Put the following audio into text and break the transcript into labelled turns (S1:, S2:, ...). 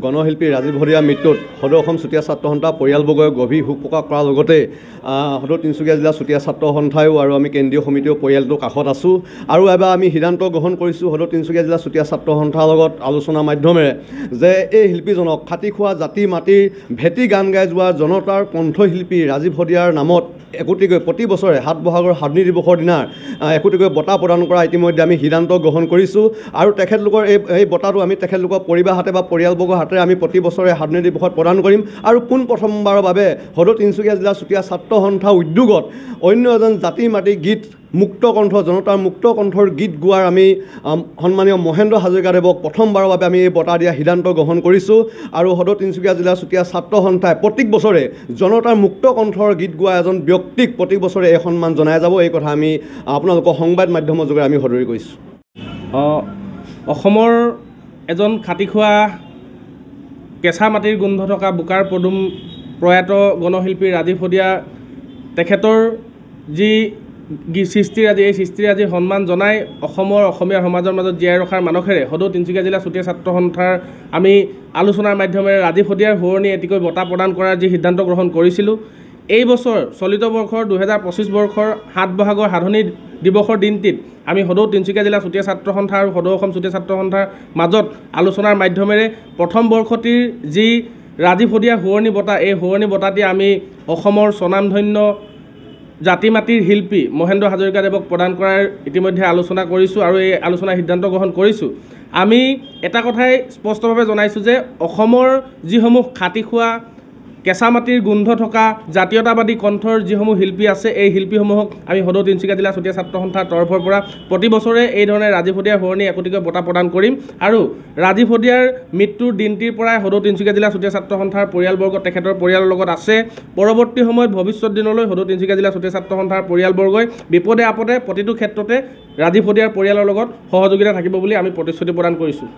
S1: গণশিল্পী ৰাজীৱ হৰিয়া মৃত্যুত সদৌ অসম চুতীয়া ছাত্ৰ সন্থা পৰিয়ালবৰ্গই গভীৰ শোক প্ৰকাশ কৰাৰ লগতে সদৌ তিনিচুকীয়া জিলা চুতীয়া ছাত্ৰ সন্থায়ো আৰু আমি কেন্দ্ৰীয় সমিতিও পৰিয়ালটোৰ কাষত আছোঁ আৰু এবাৰ আমি সিদ্ধান্ত গ্ৰহণ কৰিছোঁ সদৌ তিনিচুকীয়া জিলা চুতীয়া ছাত্ৰ সন্থাৰ লগত আলোচনাৰ মাধ্যমেৰে যে এই শিল্পীজনক খাটি খোৱা জাতি মাটিৰ ভেটি গান গাই যোৱা জনতাৰ কণ্ঠশিল্পী ৰাজীৱ হৰিয়াৰ নামত একোটিকৈ প্ৰতি বছৰে ৭ বহাগৰ স্বাধীনতা দিৱসৰ দিনা একোটিকৈ বঁটা প্ৰদান কৰা ইতিমধ্যে আমি সিদ্ধান্ত গ্ৰহণ কৰিছোঁ আৰু তেখেতলোকৰ এই বঁটাটো আমি তেখেতলোকৰ পৰিবাৰ হাতে বা পৰিয়ালবৰ্গৰ হাতেৰে আমি প্ৰতি বছৰে স্বাধীনতা দিৱসত প্ৰদান কৰিম আৰু পোনপ্ৰথমবাৰৰ বাবে সদৌ তিনিচুকীয়া জিলা চুতীয়া ছাত্ৰ সন্থা উদ্যোগত অন্য এজন জাতি মাটি গীত মুক্ত কণ্ঠ জনতাৰ মুক্ত কণ্ঠৰ গীত গোৱাৰ আমি সন্মানীয় মহেন্দ্ৰ হাজৰিকাদেৱক প্ৰথমবাৰৰ বাবে আমি এই বঁটা দিয়া সিদ্ধান্ত গ্ৰহণ কৰিছোঁ আৰু সদৌ তিনিচুকীয়া জিলা চুতীয়া ছাত্ৰ সন্থাই প্ৰত্যেক বছৰে জনতাৰ মুক্ত কণ্ঠৰ গীত গোৱা এজন ব্যক্তিক প্ৰতি বছৰে এই সন্মান জনাই যাব এই কথা আমি আপোনালোকৰ সংবাদ মাধ্যমৰ যোগেৰে আমি সদৰি কৰিছোঁ।
S2: অসমৰ এজন খাটি খোৱা কেঁচা মাটিৰ গোন্ধ থকা বোকাৰ পদুম প্ৰয়াত গণশিল্পী ৰাজীৱ হৰিয়া তেখেতৰ যি সৃষ্টিৰাজি এই সৃষ্টিৰাজিৰ সন্মান জনাই অসমীয়া সমাজৰ মাজত জীয়াই ৰখাৰ মানসেৰে সদৌ তিনিচুকীয়া জিলা চুতীয়া ছাত্ৰ সন্থাৰ আমি আলোচনাৰ মাধ্যমেৰে ৰাজীৱ হৰিয়াৰ শুৱনি এটিকৈ বঁটা প্ৰদান কৰাৰ যি সিদ্ধান্ত গ্ৰহণ কৰিছিলোঁ এই বছৰ চলিত বৰ্ষৰ 2025 বৰ্ষৰ ৭ বহাগৰ স্বাধীনতা দিৱসৰ দিনটিত আমি সদৌ তিনিচুকীয়া জিলা চুতীয়া ছাত্ৰ সন্থা আৰু সদৌ অসম চুতীয়া ছাত্ৰ সন্থাৰ মাজত আলোচনাৰ মাধ্যমেৰে প্ৰথম বৰ্ষটিৰ যি ৰাজীৱ হৰিয়াৰ শুৱনি বঁটা এই শুৱনি বঁটাটি আমি অসমৰ স্বনামধন্য জাতি মাটিৰ শিল্পী মহেন্দ্ৰ হাজৰিকাদেৱক প্ৰদান কৰাৰ ইতিমধ্যে আলোচনা কৰিছোঁ আৰু এই আলোচনাৰ সিদ্ধান্ত গ্ৰহণ কৰিছোঁ। আমি এটা কথাই স্পষ্টভাৱে জনাইছোঁ যে অসমৰ যিসমূহ খাটি খোৱা কেঁচা মাটিৰ গোন্ধ থকা জাতীয়তাবাদী কণ্ঠৰ যিসমূহ শিল্পী আছে এই শিল্পীসমূহক আমি সদৌ তিনিচুকীয়া জিলা চুতীয়া ছাত্ৰ সন্থাৰ তৰফৰ পৰা প্ৰতি বছৰে এই ধৰণে ৰাজীৱ হৰিয়াৰ শুৱনি একোটিকৈ বঁটা প্ৰদান কৰিম আৰু ৰাজীৱ হৰিয়াৰ মৃত্যুৰ দিনটিৰ পৰাই সদৌ তিনিচুকীয়া জিলা চুতীয়া ছাত্ৰ সন্থাৰ পৰিয়ালবৰ্গ তেখেতৰ পৰিয়ালৰ লগত আছে। পৰৱৰ্তী সময়ত ভৱিষ্যত দিনলৈ সদৌ তিনিচুকীয়া জিলা চুতীয়া ছাত্ৰ সন্থাৰ পৰিয়ালবৰ্গই বিপদে আপদে প্ৰতিটো ক্ষেত্ৰতে ৰাজীৱ হৰিয়াৰ পৰিয়ালৰ লগত সহযোগিতা থাকিব বুলি আমি প্ৰতিশ্ৰুতি প্ৰদান কৰিছোঁ।